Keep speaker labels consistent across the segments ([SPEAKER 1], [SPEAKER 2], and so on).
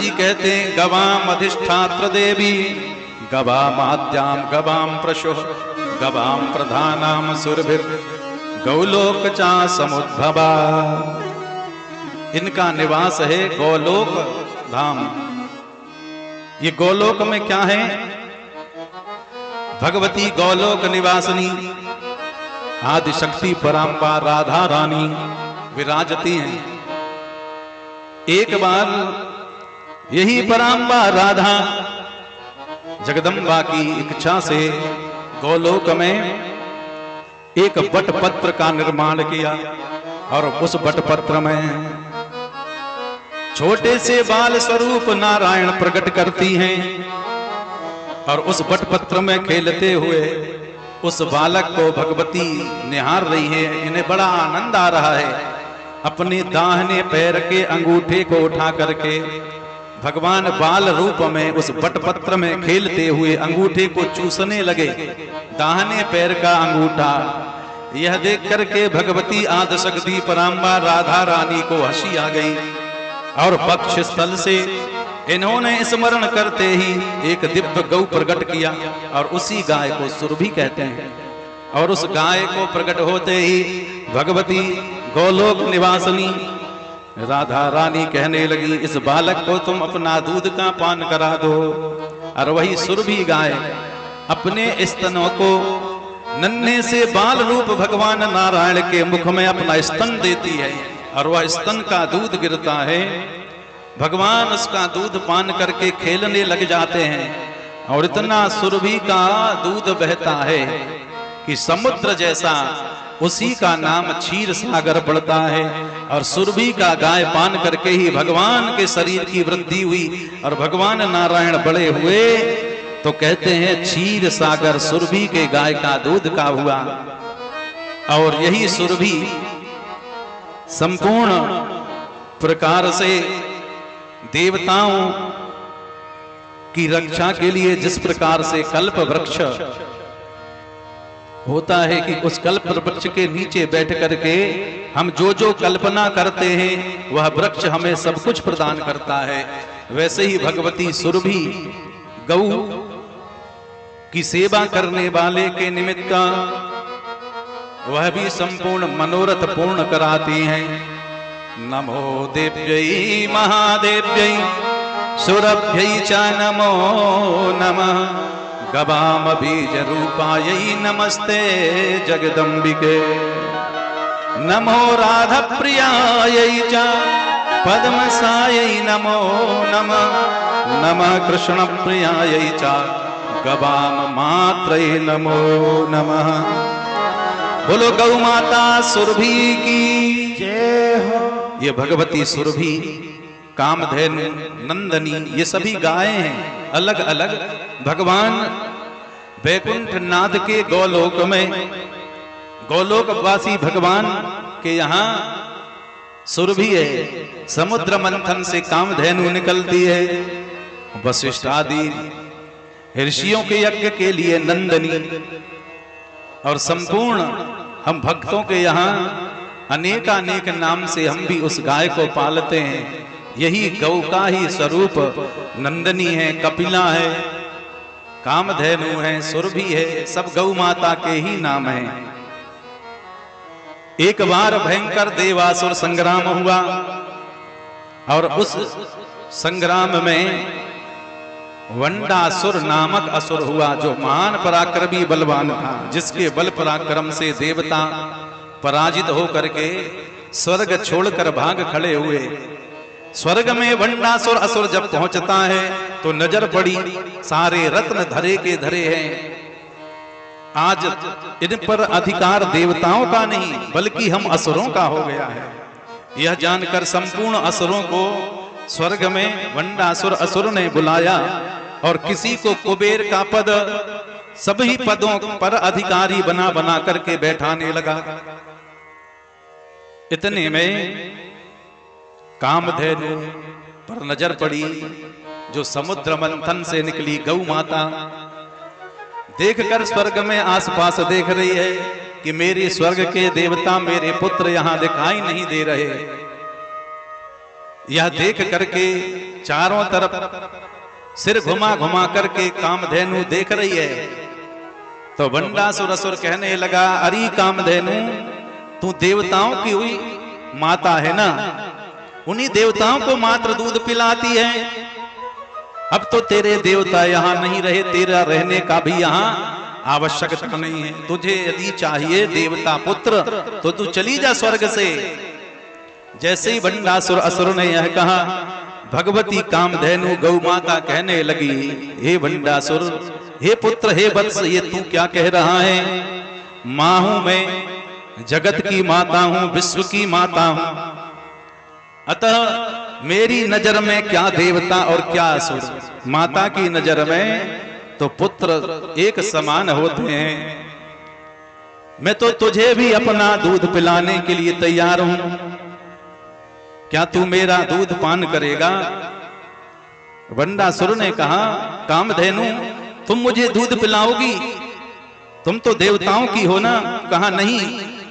[SPEAKER 1] जी कहते हैं गवाम अधिष्ठात्र देवी गवामाद्याम गवाम प्रशुः गवाम प्रधानाम सुरभिर गौलोक चा समुद्भवा। इनका निवास है गौलोक धाम। ये गौलोक में क्या है? भगवती गौलोक निवासिनी आदि शक्ति पराम्बा राधा रानी विराजती हैं। एक बार यही पराम्बा राधा जगदम्बा की इच्छा से गौलोक में एक बटपत्र का निर्माण किया और उस बटपत्र में छोटे से बाल स्वरूप नारायण प्रकट करती हैं और उस बटपत्र में खेलते हुए उस बालक को भगवती निहार रही है। इन्हें बड़ा आनंद आ रहा है। अपने दाहिने पैर के अंगूठे को उठा करके भगवान बाल रूप में उस बटपत्र में खेलते हुए अंगूठे को चूसने लगे। दाहिने पैर का अंगूठा। यह देख करके भगवती आदिशक्ति पराम्बा राधा रानी को हंसी आ गई और वक्ष स्थल से इन्होंने स्मरण करते ही एक दिव्य गौ प्रकट किया और उसी गाय को सुरभि कहते हैं। और उस गाय को प्रकट होते ही भगवती गौलोक निवासिनी राधा रानी कहने लगी इस बालक को तुम अपना दूध का पान करा दो। और वही सुरभि गाय अपने स्तनों को नन्हे से बाल रूप भगवान नारायण के मुख में अपना स्तन देती है और वह स्तन का दूध गिरता है। भगवान उसका दूध पान करके खेलने लग जाते हैं और इतना सुरभि का दूध बहता है कि समुद्र जैसा उसी का नाम क्षीर सागर पड़ता है। और सुरभि का गाय पान करके ही भगवान के शरीर की वृद्धि हुई और भगवान नारायण बड़े हुए तो कहते हैं क्षीर सागर सुरभि के गाय का दूध का हुआ। और यही सुरभि संपूर्ण प्रकार से देवताओं की रक्षा के लिए जिस प्रकार से कल्प वृक्ष होता है कि उस कल्प वृक्ष के नीचे बैठ करके हम जो जो कल्पना करते हैं वह वृक्ष हमें सब कुछ प्रदान करता है, वैसे ही भगवती सुरभि गौ की सेवा करने वाले के निमित्त वह भी संपूर्ण मनोरथ पूर्ण कराती हैं। नमो देव्यै महादेव्यै सुरभ्यै च नमो नमः गवाम बीज रूपायै नमस्ते जगदम्बिके। नमो राधा प्रियायै च पद्मसायै नमो नमः नमः कृष्ण प्रियायै च गवाम मात्रै नमो नमः। बोलो गौ माता सुरभि की जय हो। ये भगवती सुरभि कामधेनु नंदनी ये सभी गायें हैं अलग अलग। भगवान वैकुंठ नाथ के गौलोक में गोलोकवासी भगवान के यहाँ सुरभि है। समुद्र मंथन से कामधेनु निकलती है। वशिष्ठ आदि ऋषियों के यज्ञ के लिए नंदनी और संपूर्ण हम भक्तों के यहाँ अनेकानेक नाम से हम भी उस गाय को पालते हैं। यही गौ का ही स्वरूप नंदनी है, कपिला है, कामधेनु है, सुरभि है, सब गौ माता के ही नाम हैं। एक बार भयंकर देवासुर संग्राम हुआ और उस संग्राम में वंडासुर नामक असुर हुआ जो महान पराक्रमी बलवान था, जिसके बल पराक्रम से देवता पराजित होकर के स्वर्ग छोड़कर भाग खड़े हुए। स्वर्ग में वंडासुर असुर जब पहुंचता है तो नजर पड़ी सारे रत्न धरे के धरे हैं। आज इन पर अधिकार देवताओं का नहीं बल्कि हम असुरों का हो गया है। यह जानकर संपूर्ण असुरों को स्वर्ग में वंडासुर असुर ने बुलाया और किसी को कुबेर का पद सभी पदों पर अधिकारी बना बना करके बैठाने लगा। इतने में कामधेनु पर नजर पड़ी जो समुद्र मंथन से निकली गौ माता। देखकर स्वर्ग में आसपास देख रही है कि मेरे स्वर्ग के देवता मेरे पुत्र यहां दिखाई नहीं दे रहे। यह देख करके चारों तरफ सिर घुमा घुमा करके कामधेनु देख रही है। तो बंडासुर असुर कहने लगा, अरे कामधेनु, तू देवताओं की हुई माता है ना, उन्हीं देवताओं को मात्र दूध पिलाती है। अब तो तेरे देवता यहाँ नहीं रहे, तेरा रहने का भी यहाँ आवश्यकता नहीं है। तुझे यदि चाहिए देवता पुत्र तो तू चली जा स्वर्ग से। जैसे ही बंडासुर असुर ने यह कहा, भगवती कामधेनु गौ माता कहने लगी, हे बंडासुर, हे पुत्र, हे वत्स, ये तू क्या कह रहा है? मां हूं मैं, जगत की माता हूं, विश्व की माता हूं, अतः मेरी नजर में क्या देवता और क्या असुर। माता की नजर में तो पुत्र एक समान होते हैं। मैं तो तुझे भी अपना दूध पिलाने के लिए तैयार हूं, क्या तू मेरा दूध पान करेगा? बंडासुर ने कहा, कामधेनु, तुम मुझे दूध पिलाओगी? तुम तो देवताओं की हो ना? कहा नहीं,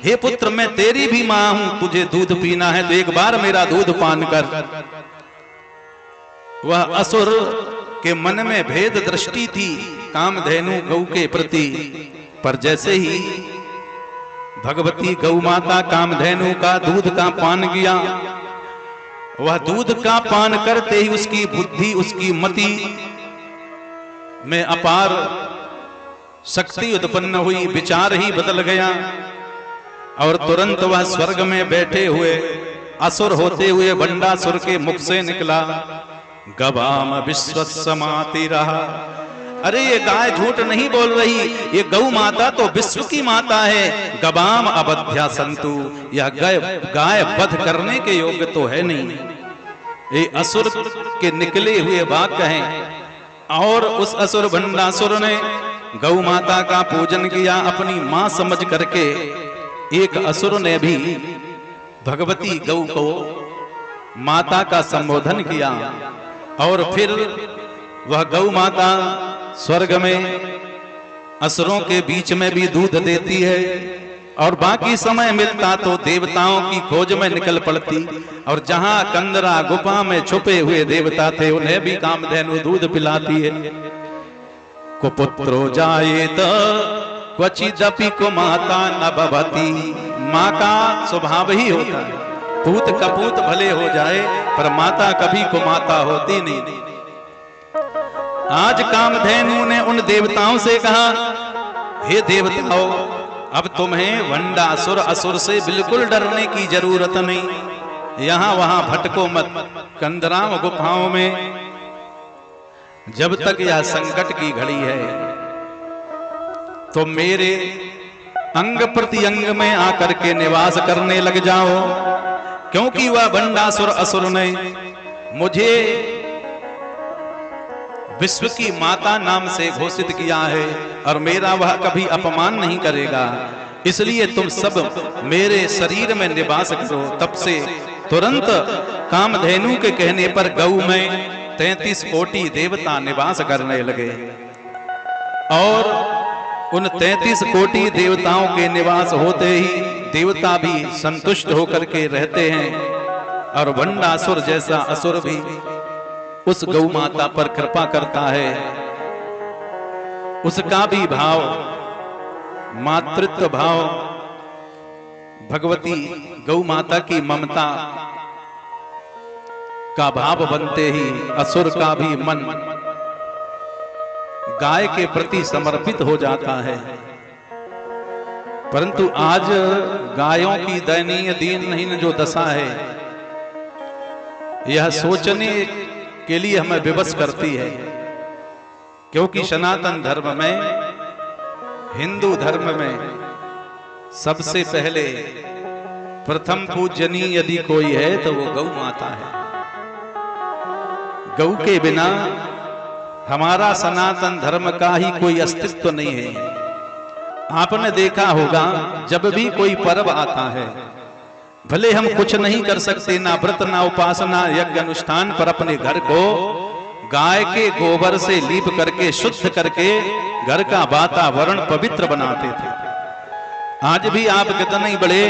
[SPEAKER 1] हे पुत्र, मैं तेरी भी मां हूं, तुझे दूध पीना है तो एक बार मेरा दूध पान कर। वह असुर के मन में भेद दृष्टि थी कामधेनु गौ के प्रति, पर जैसे ही भगवती गौ माता कामधेनु का दूध का पान किया, वह दूध का पान करते ही उसकी बुद्धि, उसकी मति में अपार शक्ति उत्पन्न हुई, विचार ही बदल गया और तुरंत वह स्वर्ग में बैठे हुए असुर होते हुए बंडासुर के मुख से निकला, गवाम विश्वसमाति रहा। अरे ये गाय झूठ नहीं बोल रही, ये गौ माता तो विश्व की माता है। गवाम अबध्या संतु, यह गाय वध करने के योग्य तो है नहीं। ये असुर के निकले हुए वाक्य हैं। और उस असुर बंडासुर ने गौ माता का पूजन किया अपनी मां समझ करके। एक असुर ने भी भगवती गौ को माता का संबोधन किया और फिर वह गौ माता स्वर्ग में असुरों के बीच में भी दूध देती है और बाकी समय मिलता तो देवताओं की खोज में निकल पड़ती और जहां कंदरा गुफा में छुपे हुए देवता थे उन्हें भी कामधेनु दूध पिलाती है। कुपुत्रो जायेत क्वचिदपि कुमाता न भवति। माँ का स्वभाव ही होता है, पूत कपूत भले हो जाए पर माता कभी कुमाता होती नहीं। आज कामधेनु ने उन देवताओं से कहा, हे देवताओं, अब तुम्हें वंडासुर असुर से बिल्कुल डरने की जरूरत नहीं। यहां वहां भटको मत, कंदराम गुफाओं में जब तक यह संकट की घड़ी है तो मेरे अंग प्रति अंग में आकर के निवास करने लग जाओ, क्योंकि वह बंडासुर असुर ने मुझे विश्व की माता नाम से घोषित किया है और मेरा वह कभी अपमान नहीं करेगा। इसलिए तुम सब मेरे शरीर में निवास करो। तब से तुरंत कामधेनु के कहने पर गौ में 33 कोटि देवता निवास करने लगे और उन 33 कोटि देवताओं के निवास होते ही देवता भी संतुष्ट होकर के रहते हैं और बंडासुर जैसा असुर भी उस गौ माता पर कृपा करता है। उसका भी भाव, मातृत्व भाव, भगवती गौ माता की ममता का भाव बनते ही असुर का भी मन गाय के प्रति समर्पित हो जाता है। परंतु आज गायों की दयनीय दीनहीन जो दशा है यह सोचने के लिए हमें विवश करती है, क्योंकि सनातन धर्म में, हिंदू धर्म में सबसे पहले प्रथम पूजनीय यदि कोई है तो वो गौ माता है। गौ के बिना हमारा सनातन धर्म का ही कोई अस्तित्व नहीं है। आपने देखा होगा जब भी कोई पर्व आता है, भले हम कुछ नहीं कर सकते, ना व्रत ना उपासना यज्ञ अनुष्ठान, पर अपने घर को गाय के गोबर से लीप करके शुद्ध करके घर का वातावरण पवित्र बनाते थे। आज भी आप कितने बड़े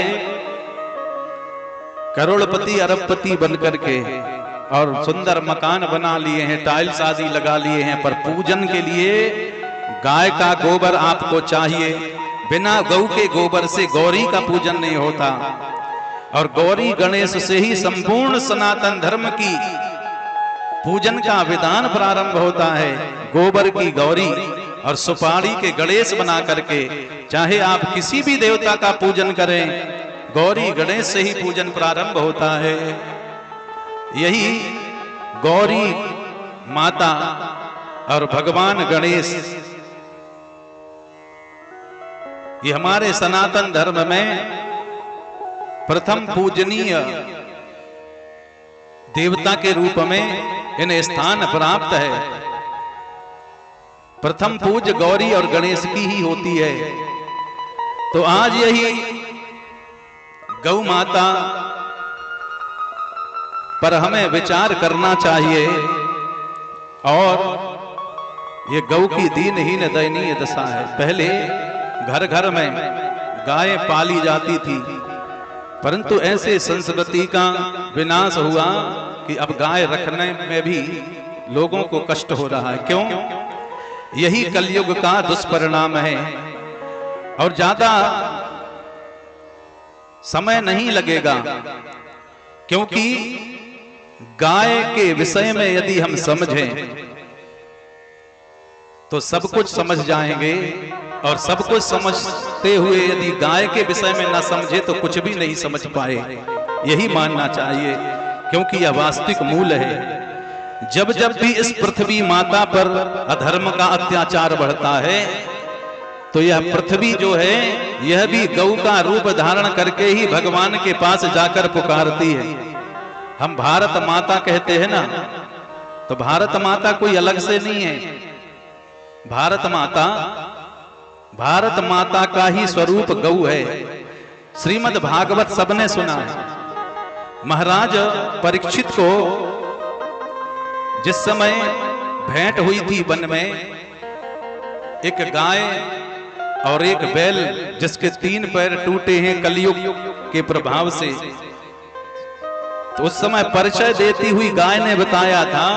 [SPEAKER 1] करोड़पति अरबपति बन करके और सुंदर मकान बना लिए हैं, टाइल्स आदि लगा लिए हैं, पर पूजन के लिए गाय का गोबर आपको चाहिए। बिना गौ के गोबर से गौरी का पूजन नहीं होता। और गौरी गणेश से ही संपूर्ण सनातन धर्म की पूजन का विधान प्रारंभ होता है। गोबर की गौरी और सुपारी के गणेश बना करके, चाहे आप किसी भी देवता का पूजन करें, गौरी गणेश से ही पूजन प्रारंभ होता है। यही गौरी माता और भगवान गणेश, ये हमारे सनातन धर्म में प्रथम पूजनीय देवता के रूप में इन्हें स्थान प्राप्त है। प्रथम पूज गौरी और गणेश की ही होती है। तो आज यही गौ माता पर हमें विचार करना चाहिए। और ये गौ की दीनहीन दयनीय दशा है। पहले घर घर में गायें पाली जाती थी, परंतु ऐसे संस्कृति का विनाश हुआ कि अब गाय रखने में भी लोगों को कष्ट हो रहा है। क्यों? यही कलयुग का दुष्परिणाम है। और ज्यादा समय नहीं लगेगा, क्योंकि गाय के विषय में यदि हम समझें तो सब कुछ समझ जाएंगे। और सब कुछ समझते हुए यदि गाय के विषय में ना समझे तो कुछ भी नहीं समझ पाए, यही मानना चाहिए, क्योंकि यह वास्तविक मूल है। जब जब भी इस पृथ्वी माता पर अधर्म का अत्याचार बढ़ता है, तो यह पृथ्वी जो है यह भी गौ का रूप धारण करके ही भगवान के पास जाकर पुकारती है। हम भारत माता कहते हैं ना, तो भारत माता कोई अलग से नहीं है। भारत माता का ही स्वरूप गौ है। श्रीमद् भागवत सबने सुना है। महाराज परीक्षित को जिस समय भेंट हुई थी वन में, एक गाय और एक बैल जिसके 3 पैर टूटे हैं कलयुग के प्रभाव से, तो उस समय परिचय देती हुई गाय ने बताया था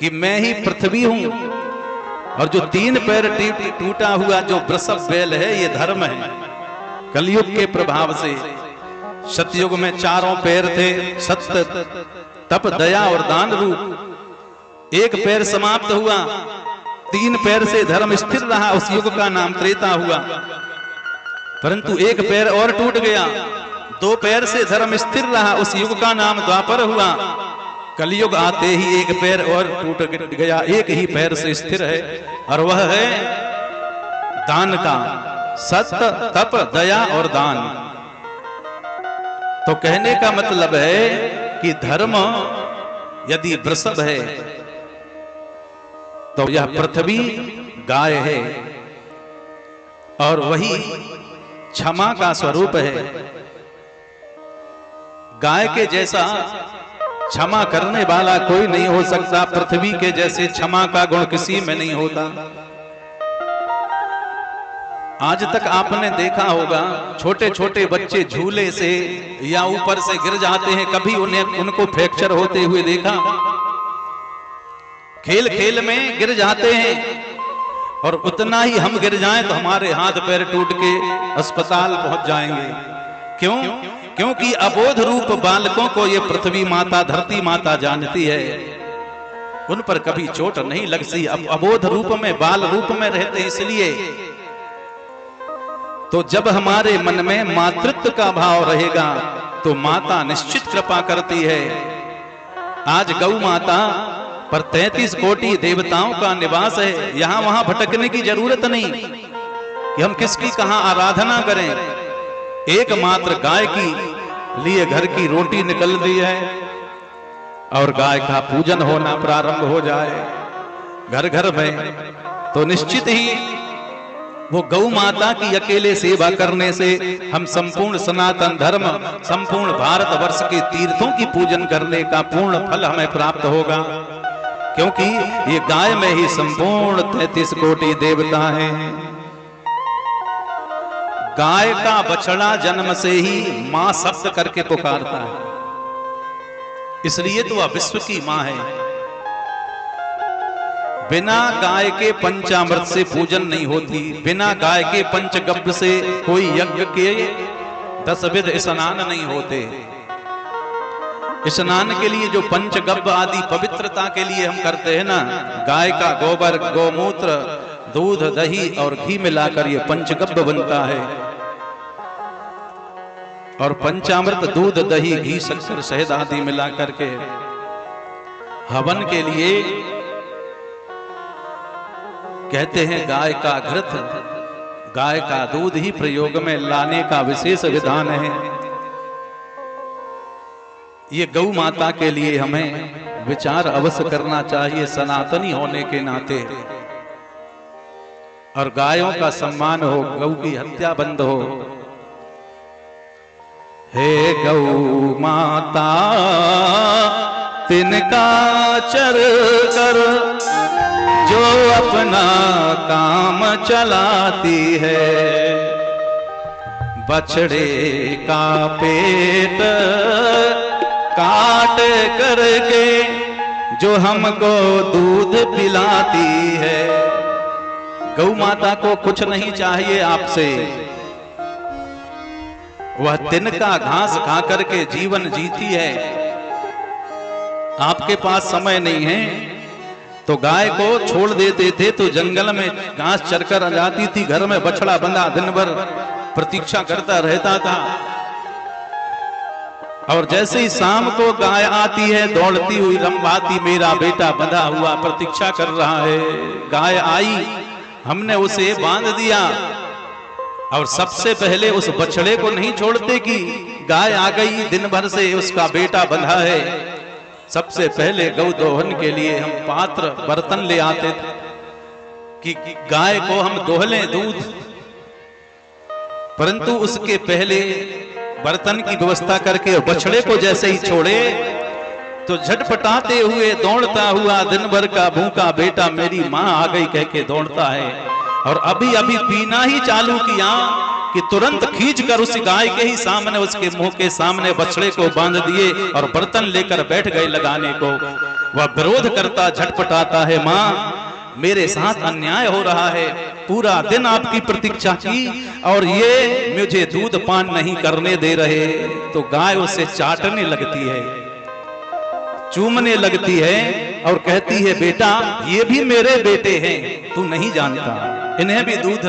[SPEAKER 1] कि मैं ही पृथ्वी हूं, और जो 3 पैर टूटा हुआ जो वृषभ बैल है ये धर्म है। कलयुग के प्रभाव से सतयुग में 4 पैर थे, सत्य तप दया और दान रूप। 1 पैर समाप्त हुआ, 3 पैर से धर्म स्थिर रहा, उस युग का नाम त्रेता हुआ। परंतु 1 पैर और टूट गया, 2 पैर से धर्म स्थिर रहा, उस युग का नाम द्वापर हुआ। कलयुग आते ही 1 पैर और टूट गया, 1 ही पैर से स्थिर है, और वह है दान का, सत्य तप दया और दान। तो कहने का मतलब है कि धर्म यदि वृषभ है तो यह पृथ्वी गाय है, और वही क्षमा का स्वरूप है। गाय के जैसा क्षमा करने वाला कोई नहीं हो सकता, पृथ्वी के जैसे क्षमा का गुण किसी में नहीं होता। आज तक आपने देखा होगा छोटे छोटे बच्चे झूले से या ऊपर से गिर जाते हैं, कभी उनको फ्रैक्चर होते हुए देखा? खेल खेल में गिर जाते हैं, और उतना ही हम गिर जाएं तो हमारे हाथ पैर टूट के अस्पताल पहुंच जाएंगे। क्यों? क्योंकि अबोध रूप बालकों को ये पृथ्वी माता धरती माता जानती है, उन पर कभी चोट नहीं लगती। अब अबोध रूप में बाल रूप में रहते, इसलिए तो जब हमारे मन में मातृत्व का भाव रहेगा तो माता निश्चित कृपा करती है। आज गौ माता पर 33 कोटि देवताओं का निवास है। यहां वहां भटकने की जरूरत नहीं कि हम किसकी कहां आराधना करें। एकमात्र गाय की लिए घर की रोटी निकलती है और गाय का पूजन होना प्रारंभ हो जाए घर घर में, तो निश्चित ही वो गौ माता की अकेले सेवा करने से हम संपूर्ण सनातन धर्म, संपूर्ण भारतवर्ष के तीर्थों की पूजन करने का पूर्ण फल हमें प्राप्त होगा। क्योंकि ये गाय में ही संपूर्ण 33 कोटि देवता हैं। गाय का बछड़ा जन्म से ही मां शब्द करके पुकारता है। इसलिए तो वह विश्व की मां है। बिना गाय के पंचामृत से पूजन नहीं होती, बिना गाय के पंचगव्य से कोई यज्ञ के 10 विध स्नान नहीं होते। स्नान के लिए जो पंचगव्य आदि पवित्रता के लिए हम करते हैं ना, गाय का गोबर, गोमूत्र, दूध, दही और घी मिलाकर ये पंचगव्य बनता है। और पंचामृत दूध, दही, घी, शक्कर, शहद आदि मिलाकर के हवन के लिए कहते हैं गाय का घृत, गाय का दूध ही प्रयोग में लाने का विशेष विधान है। ये गौ माता के लिए हमें विचार अवश्य करना चाहिए सनातनी होने के नाते। और गायों का सम्मान हो, गौ की हत्या बंद हो। हे गौ माता तिनका चर कर जो अपना काम चलाती है, बछड़े का पेट काट करके जो हमको दूध पिलाती है। गौ माता को कुछ नहीं चाहिए आपसे, वह तिनका घास खा करके जीवन जीती है। आपके पास समय नहीं है तो गाय को छोड़ देते थे तो जंगल में घास चरकर आ जाती थी, घर में बछड़ा बंधा दिन भर प्रतीक्षा करता रहता था। और जैसे ही शाम को गाय आती है दौड़ती हुई रंभाती, मेरा बेटा बंधा हुआ प्रतीक्षा कर रहा है। गाय आई, हमने उसे बांध दिया और सबसे पहले उस बछड़े को नहीं छोड़ते कि गाय आ गई, दिन भर से उसका बेटा बंधा है। सबसे पहले गौ दोहन के लिए हम पात्र बर्तन ले आते थे कि गाय को हम दोह लें दूध, परंतु उसके पहले बर्तन की व्यवस्था करके बछड़े को जैसे ही छोड़े तो झटपटाते हुए दौड़ता हुआ दिन भर का भूखा बेटा मेरी मां आ गई कह के दौड़ता है। और अभी अभी पीना ही चालू किया कि तुरंत खींचकर उस गाय के ही सामने, उसके मुंह के सामने बछड़े को बांध दिए और बर्तन लेकर बैठ गए लगाने को। वह विरोध करता झटपटाता है, मां मेरे साथ अन्याय हो रहा है, पूरा दिन आपकी प्रतीक्षा की और ये मुझे दूध पान नहीं करने दे रहे। तो गाय उसे चाटने लगती है, चूमने लगती है और कहती है बेटा ये भी मेरे बेटे हैं, तू नहीं जानता, इन्हें भी दूध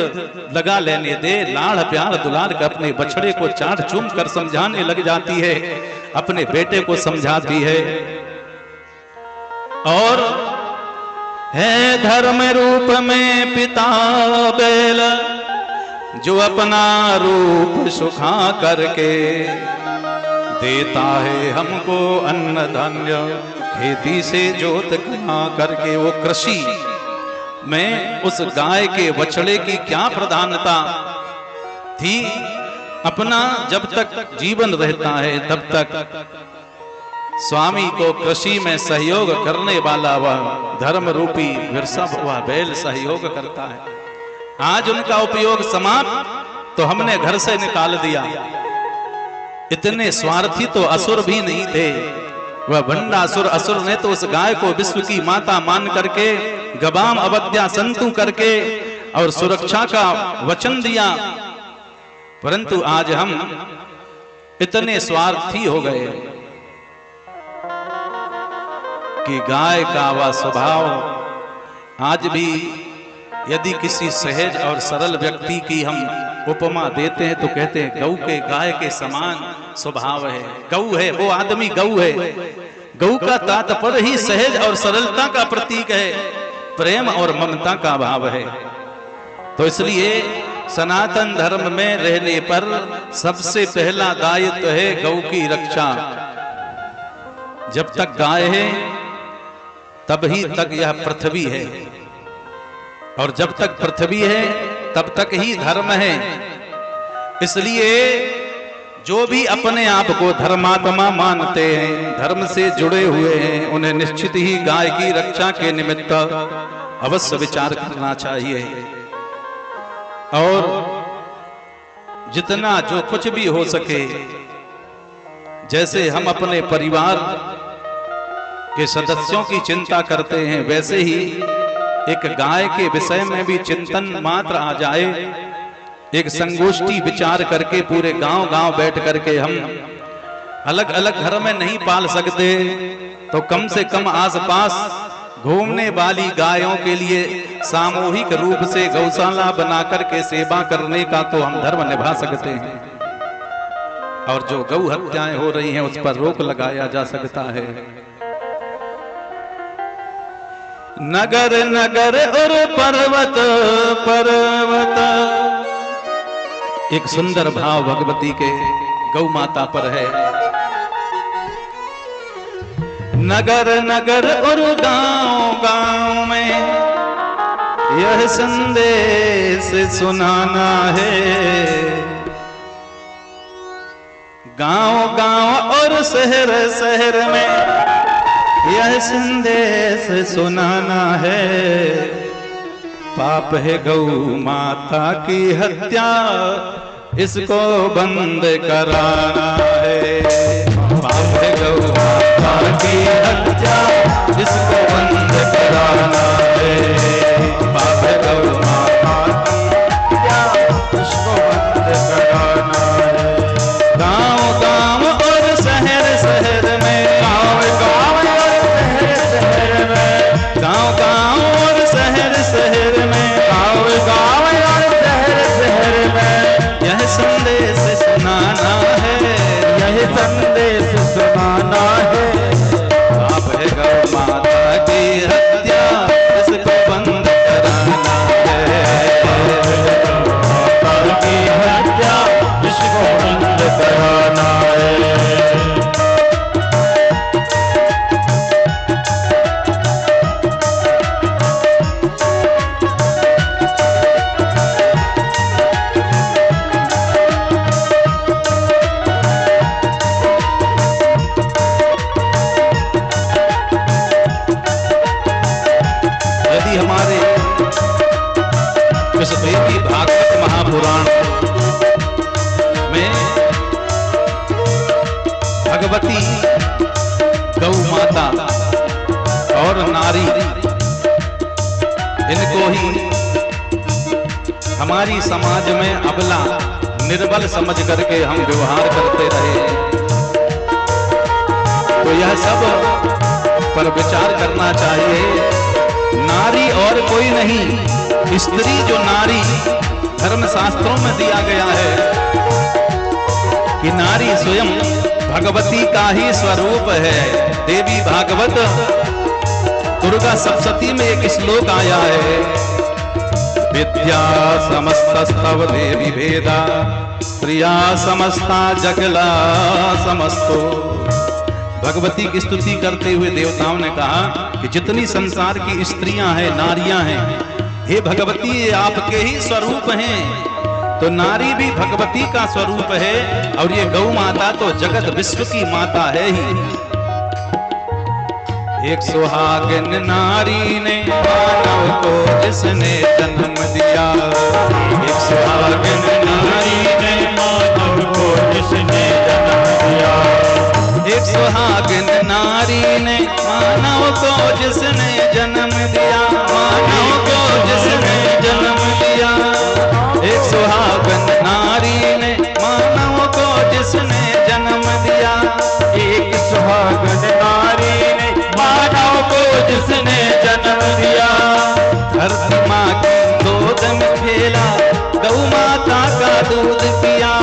[SPEAKER 1] लगा लेने दे। लाड़ प्यार दुलार कर अपने बछड़े को चाट चूम कर समझाने लग जाती है, अपने बेटे को समझाती है। और है धर्म रूप में पिता बैल जो अपना रूप सुखा करके देता है हमको अन्न धान्य, खेती से जोत कमा करके। वो कृषि में उस गाय के बछड़े की क्या प्रधानता थी, अपना जब तक जीवन रहता है तब तक स्वामी को कृषि में सहयोग करने वाला वह धर्म रूपी वृषभ, वह बैल सहयोग करता है। आज उनका उपयोग समाप्त तो हमने घर से निकाल दिया। इतने स्वार्थी तो असुर भी नहीं थे, वह भंडासुर असुर ने तो उस गाय को विश्व की माता मान करके गवाम अवध्या संतु करके और सुरक्षा का वचन दिया। परंतु आज हम इतने स्वार्थी हो गए कि गाय का वह स्वभाव आज भी यदि किसी सहज और सरल व्यक्ति की हम उपमा देते हैं तो कहते हैं गौ के गाय के समान स्वभाव है। गौ है वो आदमी, गौ है। गौ का तात्पर्य ही सहज और सरलता का प्रतीक है, प्रेम और ममता का भाव है। तो इसलिए सनातन धर्म में रहने पर सबसे पहला दायित्व है गौ की रक्षा। जब तक गाय है तभी तक यह पृथ्वी है, और जब तक पृथ्वी है तब तक ही धर्म है। इसलिए जो भी अपने आप को धर्मात्मा मानते हैं, धर्म से जुड़े हुए हैं, उन्हें निश्चित ही गाय की रक्षा के निमित्त अवश्य विचार करना चाहिए। और जितना जो कुछ भी हो सके, जैसे हम अपने परिवार के सदस्यों की चिंता करते हैं, वैसे ही एक गाय के विषय में भी चिंतन मात्र आ जाए, एक संगोष्ठी विचार करके पूरे गांव-गांव बैठ करके हम अलग अलग घर में नहीं पाल सकते तो कम से कम आसपास घूमने वाली गायों के लिए सामूहिक रूप से गौशाला बनाकर के सेवा करने का तो हम धर्म निभा सकते हैं, और जो गौ हत्याएं हो रही हैं उस पर रोक लगाया जा सकता है। नगर नगर और पर्वत पर्वत, एक सुंदर भाव भगवती के गौ माता पर है। नगर नगर और गांव गांव में यह संदेश सुनाना है, गांव गांव और शहर शहर में यह संदेश सुनाना है। पाप है गौ माता की हत्या, इसको बंद कराना है। पाप है गौ माता की हत्या, इसको बंद कराना है। पाप है गौ माता की हत्या, इसको बंद कराना है। गांव गांव और शहर शहर में, गांव गांव और शहर में, गांव गांव और शहर शहर में, गांव गांव और शहर शहर में यह संदेश सुनाना है, यह संदेश सुनाना है। पाप है गौ माता की हत्या, इसको बंद कराना है। माता की हत्या, इसको बंद कराना है। यदि हमारे इस देवी भागवत महापुराण में भगवती गौ माता और नारी, इनको ही हमारी समाज में अबला निर्बल समझ करके हम व्यवहार करते रहे, तो यह सब पर विचार करना चाहिए। नारी और कोई नहीं, स्त्री जो नारी धर्म शास्त्रों में दिया गया है कि नारी स्वयं भगवती का ही स्वरूप है। देवी भागवत दुर्गा सप्तशती में एक श्लोक आया है, विद्या समस्तस्तव देवी भेदा, प्रिया समस्ता जगला समस्तो। भगवती की स्तुति करते हुए देवताओं ने कहा कि जितनी संसार की स्त्रियां हैं, नारियां हैं, हे भगवती ये आपके ही स्वरूप हैं। तो नारी भी भगवती का स्वरूप है, और ये गौ माता तो जगत विश्व की माता है ही। एक सुहागिन नारी ने मानव को जिसने जन्म दिया, एक सुहागिन नारी ने मानव को जिसने जन्म दिया, एक सुहागिन नारी ने मानव को जिसने जन्म दिया, मानव को जिसने जन्म दिया। एक सुहागिन नारी ने मानव को जिसने जन्म दिया, एक सुहागिन नारी ने मानव को जिसने जन्म दिया। धरती माँ की गोद में खेला, गौ माता का दूध पिया।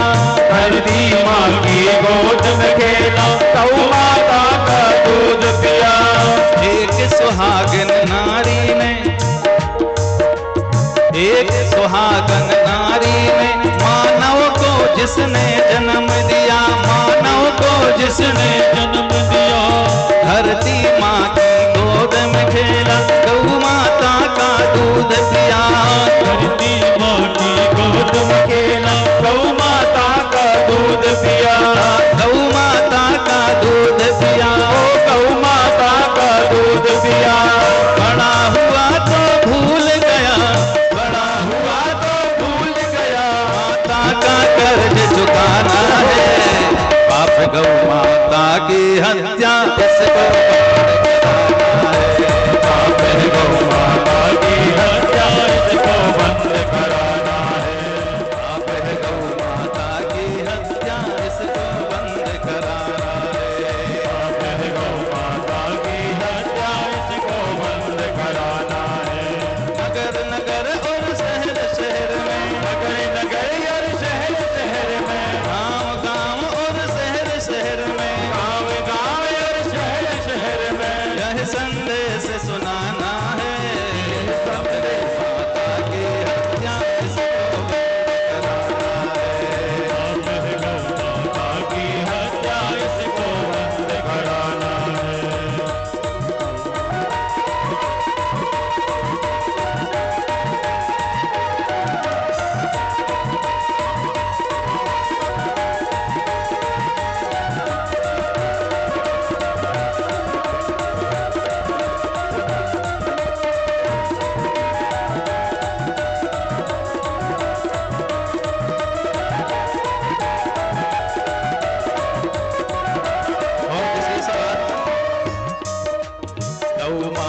[SPEAKER 1] धरती माँ की गोद में खेला, गौ माता का दूध पिया। एक सुहागिन नारी ने, एक सुहागिन नारी ने मानव को जिसने जन्म दिया, मानव को जिसने जन्म दिया। धरती माँ की गोद में खेला, गौ माता का दूध पिया। धरती माँ की गोद में खेला, गौ माता का दूध पिया। गौ माता का दूध पिया, ओ गौ माता का दूध पिया। बड़ा हुआ तो भूल गया, बड़ा हुआ तो भूल गया, माता का कर्ज चुकाना है। पाप गौ माता की हत्या, इसको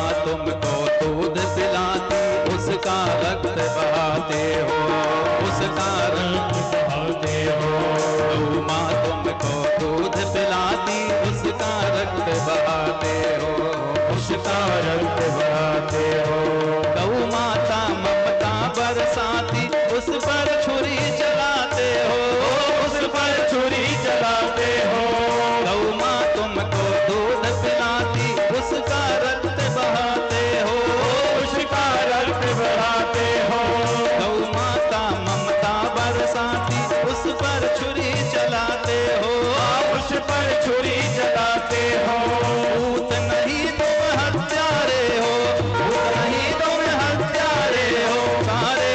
[SPEAKER 1] माँ तुमको दूध पिलाती उसका रक्त बहाते हो, उसका रक्त बहाते हो। गौ माँ तुमको दूध पिलाती उसका रक्त बहाते हो, उसका रक्त बहाते हो। गौ माता ममता बरसाती उस पर छुरी चलाते हो, उस पर छुरी चलाते हो। गौ माँ तुमको दूध पिलाती उसका रक्त बहाते हो, उसका रक्त बहाते हो। गौ माता ममता बरसाती उस पर छुरी चलाते हो, उस पर छुरी चलाते हो। भूत नहीं तुम हत्यारे हो, भूत नहीं तुम हत्यारे हो। सारे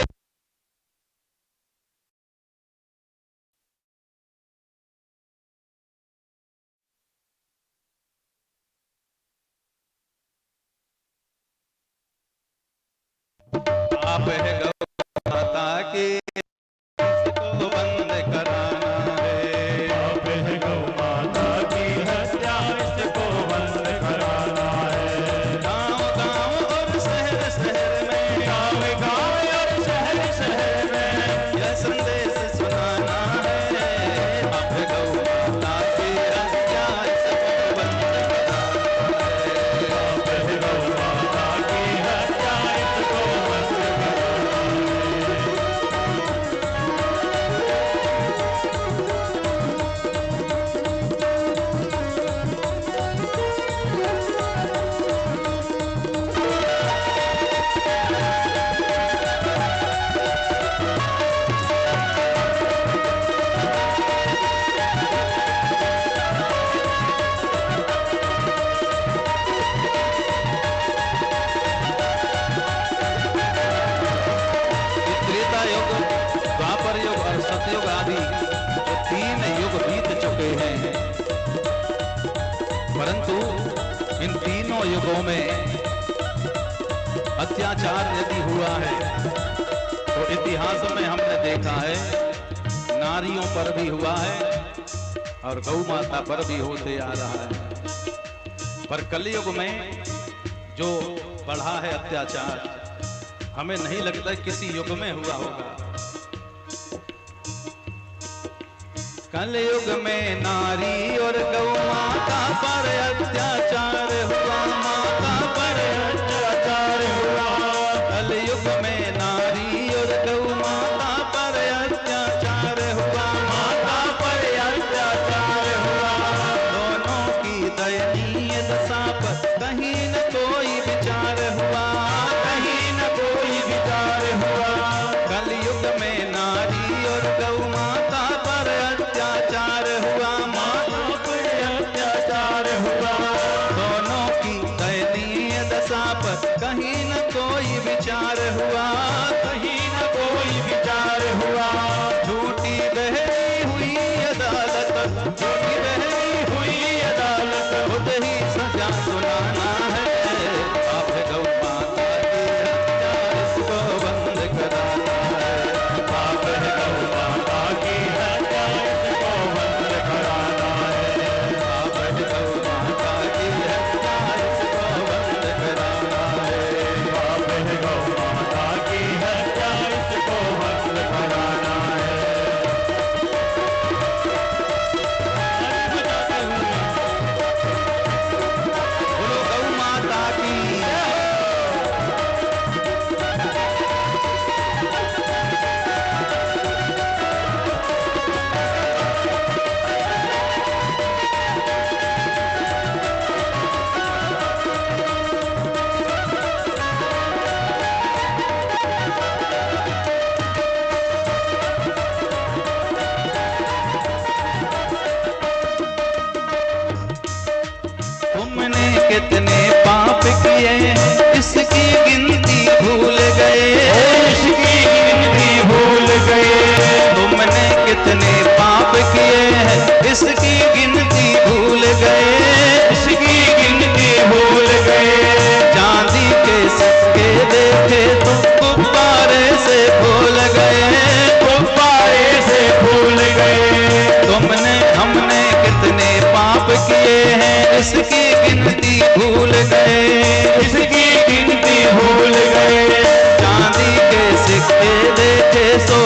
[SPEAKER 1] आप है गौ माता की इसको बंद कराना है,
[SPEAKER 2] आप है गौ माता की हत्या इसको बंद कराना है।
[SPEAKER 1] गाँव गाँव और शहर शहर में,
[SPEAKER 2] गाँव गाँव और शहर शहर में
[SPEAKER 1] यह संदेश सुनाना है। आप है गौ माता की हत्या इसको बंद कराना है।
[SPEAKER 2] आप है गौ माता की हत्या इसको बंद कराना
[SPEAKER 1] त्रेता युग, द्वापर युग और सतयुग आदि जो 3 युग बीत चुके हैं, परंतु इन तीनों युगों में अत्याचार यदि हुआ है तो इतिहास में हमने देखा है नारियों पर भी हुआ है और गौ माता पर भी होते आ रहा है। पर कलयुग में जो बढ़ा है अत्याचार, हमें नहीं लगता किसी युग में हुआ होगा। कलयुग में नारी और गौ माता पर अत्याचार हुआ, माता पर अत्याचार हुआ। कलयुग में नारी और गौ माता पर अत्याचार हुआ, माता पर अत्याचार हुआ। दोनों की दयनीय दशा पर कहीं न कोई विचार हुआ, कहीं न कोई विचार हुआ। कलयुग में नारी और गौ माता पर अत्याचार हुआ, माता पर अत्याचार हुआ। दोनों की दयनीय दशा पर कहीं न कोई विचार हुआ, कहीं न कोई विचार हुआ। झूठी बहरी हुई अदालत, झूठी बहरी हुई अदालत, खुद ही सजा सुनाना है। आप गौ माता की हत्या इसको बंद कराना है।
[SPEAKER 2] आप है गौ माता की हत्या इसको बंद कराना है।
[SPEAKER 1] आप गौ माता की हत्या इसको बंद कराना है।
[SPEAKER 2] आप है गौ माता की हत्या इसको बंद कराना है।
[SPEAKER 1] बोलो गौ माता की। तुमने कितने पाप किए हैं इसकी गिनती भूल गए,
[SPEAKER 2] इसकी गिनती भूल गए।
[SPEAKER 1] तुमने कितने पाप किए हैं इसकी गिनती भूल गए,
[SPEAKER 2] इसकी गिनती भूल गए।
[SPEAKER 1] चांदी के सिक्के देखे तो गुब्बारे से भूल गए,
[SPEAKER 2] गुब्बारे से भूल गए।
[SPEAKER 1] तुमने हमने कितने पाप किए हैं इसकी गिनती भूल गए,
[SPEAKER 2] इसकी गिनती भूल गए।
[SPEAKER 1] चांदी के सिक्के देखे सो